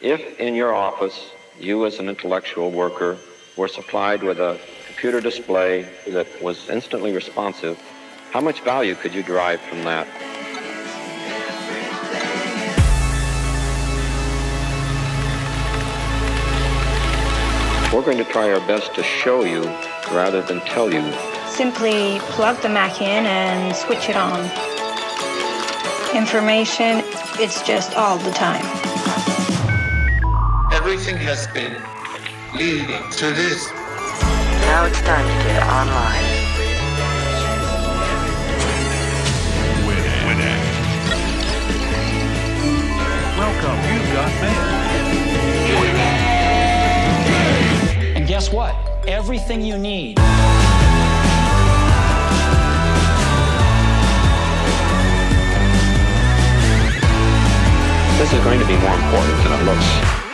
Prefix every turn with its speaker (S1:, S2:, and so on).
S1: If in your office, you as an intellectual worker were supplied with a computer display that was instantly responsive, how much value could you derive from that? We're going to try our best to show you rather than tell you.
S2: Simply plug the Mac in and switch it on. Information, it's just all the time.
S3: Everything has been leading to this.
S4: Now it's time to get online.
S5: Winning. Welcome, you've got mail.
S6: And guess what? Everything you need.
S1: This is going to be more important than it looks.